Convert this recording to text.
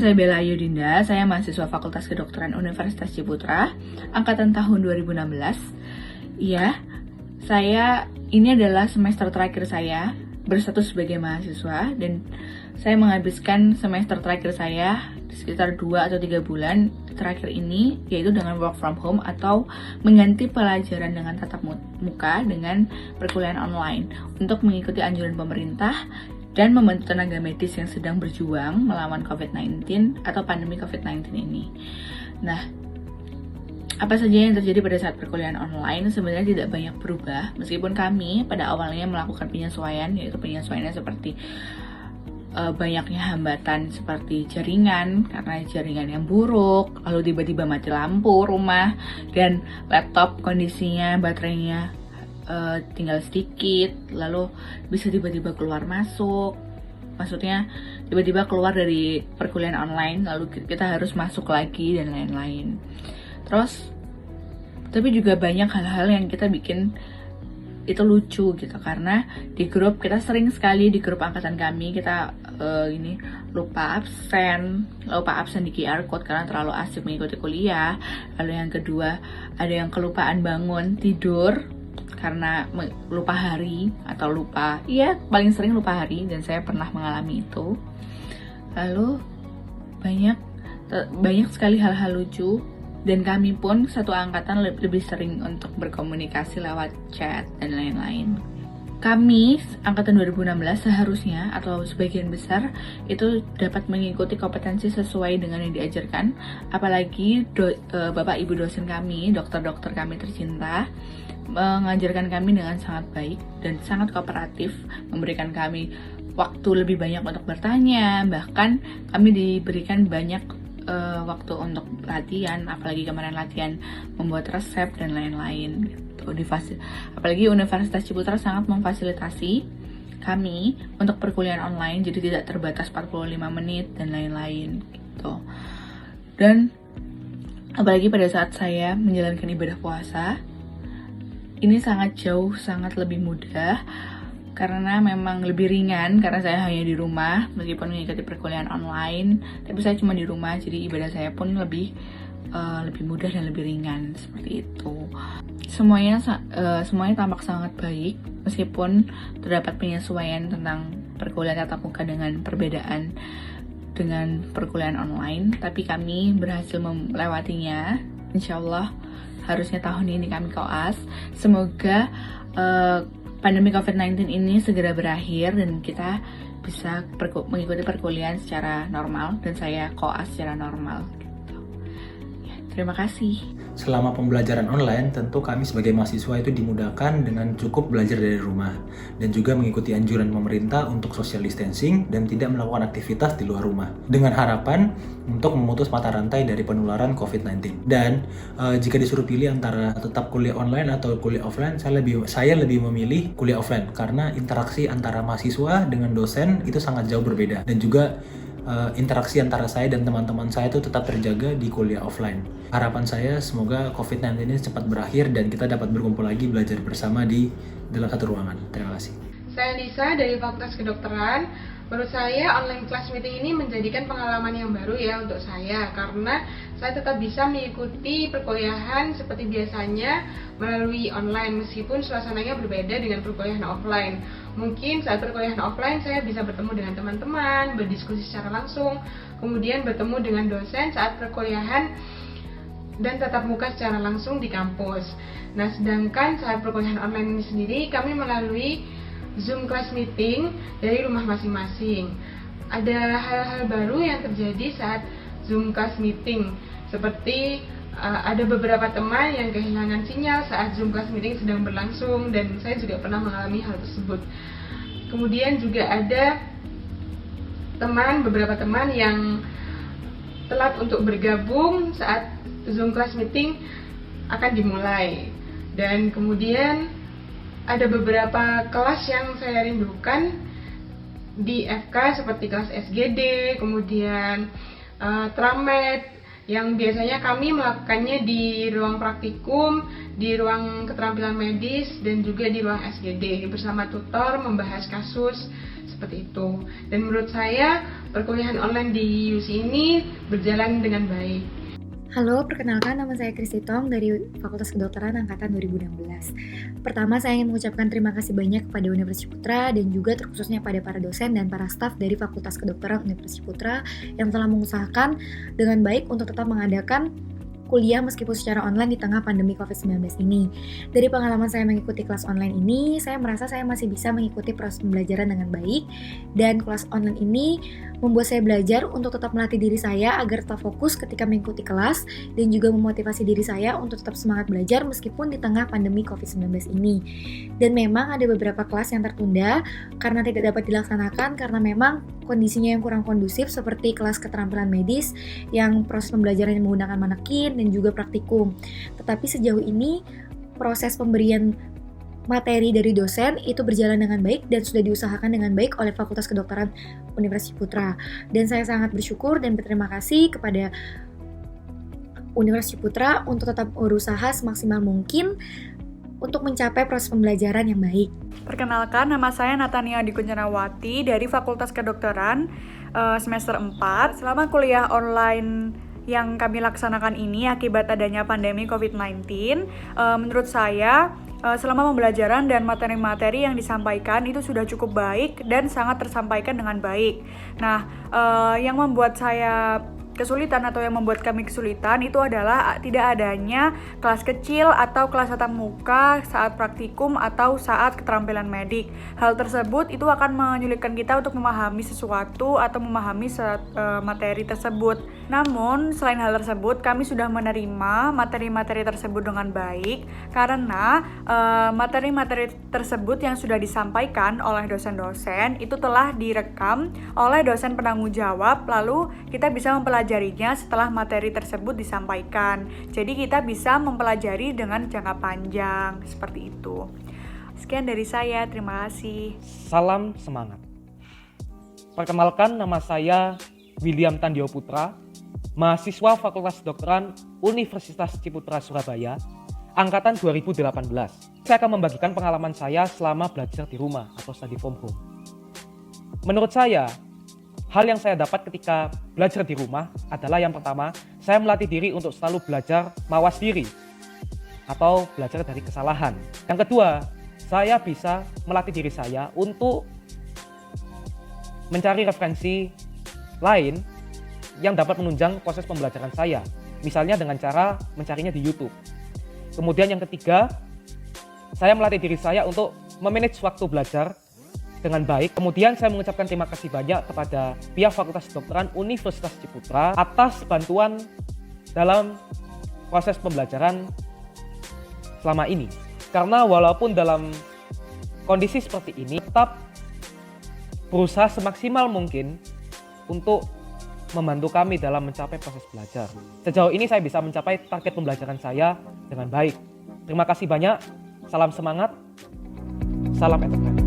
saya Bella Ayudinda, saya mahasiswa Fakultas Kedokteran Universitas Ciputra, angkatan tahun 2016. Iya, ini adalah semester terakhir saya berstatus sebagai mahasiswa, dan saya menghabiskan semester terakhir saya sekitar 2 atau 3 bulan terakhir ini, yaitu dengan work from home atau mengganti pelajaran dengan tatap muka dengan perkuliahan online untuk mengikuti anjuran pemerintah dan membantu tenaga medis yang sedang berjuang melawan COVID-19 atau pandemi COVID-19 ini. Nah, apa saja yang terjadi pada saat perkuliahan online sebenarnya tidak banyak berubah, meskipun kami pada awalnya melakukan penyesuaian, yaitu penyesuaiannya seperti banyaknya hambatan seperti jaringan, karena jaringan yang buruk, lalu tiba-tiba mati lampu rumah, dan laptop kondisinya baterainya tinggal sedikit, lalu bisa tiba-tiba keluar masuk, maksudnya tiba-tiba keluar dari perkuliahan online, lalu kita harus masuk lagi dan lain-lain. Terus, tapi juga banyak hal-hal yang kita bikin itu lucu gitu, karena di grup kita sering sekali, di grup angkatan kami kita lupa absen di QR code karena terlalu asik mengikuti kuliah. Lalu yang kedua, ada yang kelupaan bangun tidur karena lupa hari atau paling sering lupa hari, dan saya pernah mengalami itu. Lalu banyak sekali hal-hal lucu, dan kami pun satu angkatan lebih sering untuk berkomunikasi lewat chat dan lain-lain. Kami angkatan 2016 seharusnya atau sebagian besar itu dapat mengikuti kompetensi sesuai dengan yang diajarkan, apalagi Bapak Ibu dosen kami, dokter-dokter kami tercinta, mengajarkan kami dengan sangat baik dan sangat kooperatif, memberikan kami waktu lebih banyak untuk bertanya, bahkan kami diberikan banyak waktu untuk latihan, apalagi kemarin latihan membuat resep dan lain-lain gitu. Apalagi Universitas Ciputra sangat memfasilitasi kami untuk perkuliahan online, jadi tidak terbatas 45 menit dan lain-lain gitu. Dan apalagi pada saat saya menjalankan ibadah puasa, ini sangat lebih mudah karena memang lebih ringan, karena saya hanya di rumah meskipun mengikuti perkuliahan online, tapi saya cuma di rumah, jadi ibadah saya pun lebih mudah dan lebih ringan seperti itu. Semuanya tampak sangat baik meskipun terdapat penyesuaian tentang perkuliahan tatap muka dengan perbedaan dengan perkuliahan online, tapi kami berhasil melewatinya. Insyaallah harusnya tahun ini kami koas. Semoga pandemi COVID-19 ini segera berakhir dan kita bisa mengikuti perkuliahan secara normal, dan saya koas secara normal gitu. Ya, terima kasih. Selama pembelajaran online, tentu kami sebagai mahasiswa itu dimudahkan dengan cukup belajar dari rumah dan juga mengikuti anjuran pemerintah untuk social distancing dan tidak melakukan aktivitas di luar rumah, dengan harapan untuk memutus mata rantai dari penularan COVID-19. Dan jika disuruh pilih antara tetap kuliah online atau kuliah offline, saya lebih memilih kuliah offline karena interaksi antara mahasiswa dengan dosen itu sangat jauh berbeda, dan juga interaksi antara saya dan teman-teman saya itu tetap terjaga di kuliah offline. Harapan saya semoga COVID-19 ini cepat berakhir dan kita dapat berkumpul lagi belajar bersama di dalam satu ruangan. Terima kasih. Saya Lisa dari Fakultas Kedokteran. Menurut saya online class meeting ini menjadikan pengalaman yang baru ya untuk saya, karena saya tetap bisa mengikuti perkuliahan seperti biasanya melalui online meskipun suasananya berbeda dengan perkuliahan offline. Mungkin saat perkuliahan offline saya bisa bertemu dengan teman-teman, berdiskusi secara langsung, kemudian bertemu dengan dosen saat perkuliahan dan tatap muka secara langsung di kampus. Nah, sedangkan saat perkuliahan online ini sendiri kami melalui Zoom class meeting dari rumah masing-masing. Ada hal-hal baru yang terjadi saat Zoom class meeting, seperti ada beberapa teman yang kehilangan sinyal saat Zoom class meeting sedang berlangsung, dan saya juga pernah mengalami hal tersebut. Kemudian juga ada beberapa teman yang telat untuk bergabung saat Zoom class meeting akan dimulai, dan kemudian ada beberapa kelas yang saya rindukan di FK seperti kelas SGD, kemudian Tramed, yang biasanya kami melakukannya di ruang praktikum, di ruang keterampilan medis, dan juga di ruang SGD bersama tutor membahas kasus seperti itu. Dan menurut saya perkuliahan online di UC ini berjalan dengan baik. Halo, perkenalkan nama saya Kristi Tong dari Fakultas Kedokteran Angkatan 2016. Pertama, saya ingin mengucapkan terima kasih banyak kepada Universitas Ciputra dan juga terkhususnya pada para dosen dan para staf dari Fakultas Kedokteran Universitas Ciputra yang telah mengusahakan dengan baik untuk tetap mengadakan kuliah meskipun secara online di tengah pandemi COVID-19 ini. Dari pengalaman saya mengikuti kelas online ini, saya merasa saya masih bisa mengikuti proses pembelajaran dengan baik, dan kelas online ini membuat saya belajar untuk tetap melatih diri saya agar tetap fokus ketika mengikuti kelas dan juga memotivasi diri saya untuk tetap semangat belajar meskipun di tengah pandemi COVID-19 ini. Dan memang ada beberapa kelas yang tertunda karena tidak dapat dilaksanakan karena memang kondisinya yang kurang kondusif seperti kelas keterampilan medis yang proses pembelajarannya menggunakan manekin dan juga praktikum. Tetapi sejauh ini proses pemberian materi dari dosen itu berjalan dengan baik dan sudah diusahakan dengan baik oleh Fakultas Kedokteran Universitas Ciputra. Dan saya sangat bersyukur dan berterima kasih kepada Universitas Ciputra untuk tetap berusaha semaksimal mungkin untuk mencapai proses pembelajaran yang baik. Perkenalkan, nama saya Natania Dikuncanawati dari Fakultas Kedokteran semester 4. Selama kuliah online yang kami laksanakan ini akibat adanya pandemi COVID-19, menurut saya selama pembelajaran dan materi-materi yang disampaikan itu sudah cukup baik dan sangat tersampaikan dengan baik. Nah, yang membuat saya kesulitan atau yang membuat kami kesulitan itu adalah tidak adanya kelas kecil atau kelas tatap muka saat praktikum atau saat keterampilan medik. Hal tersebut itu akan menyulitkan kita untuk memahami sesuatu atau memahami materi tersebut. Namun, selain hal tersebut, kami sudah menerima materi-materi tersebut dengan baik karena materi-materi tersebut yang sudah disampaikan oleh dosen-dosen itu telah direkam oleh dosen penanggung jawab, lalu kita bisa mempelajarinya setelah materi tersebut disampaikan. Jadi kita bisa mempelajari dengan jangka panjang, seperti itu. Sekian dari saya, terima kasih. Salam semangat. Perkenalkan, nama saya William Tandio Putra, mahasiswa Fakultas Kedokteran Universitas Ciputra Surabaya, angkatan 2018. Saya akan membagikan pengalaman saya selama belajar di rumah atau study from home. Menurut saya, hal yang saya dapat ketika belajar di rumah adalah yang pertama, saya melatih diri untuk selalu belajar mawas diri atau belajar dari kesalahan. Yang kedua, saya bisa melatih diri saya untuk mencari referensi lain yang dapat menunjang proses pembelajaran saya, misalnya dengan cara mencarinya di YouTube. Kemudian yang ketiga, saya melatih diri saya untuk memanage waktu belajar dengan baik. Kemudian saya mengucapkan terima kasih banyak kepada pihak Fakultas Kedokteran Universitas Ciputra atas bantuan dalam proses pembelajaran selama ini. Karena walaupun dalam kondisi seperti ini, tetap berusaha semaksimal mungkin untuk membantu kami dalam mencapai proses belajar. Sejauh ini saya bisa mencapai target pembelajaran saya dengan baik. Terima kasih banyak, salam semangat, salam entrepreneur.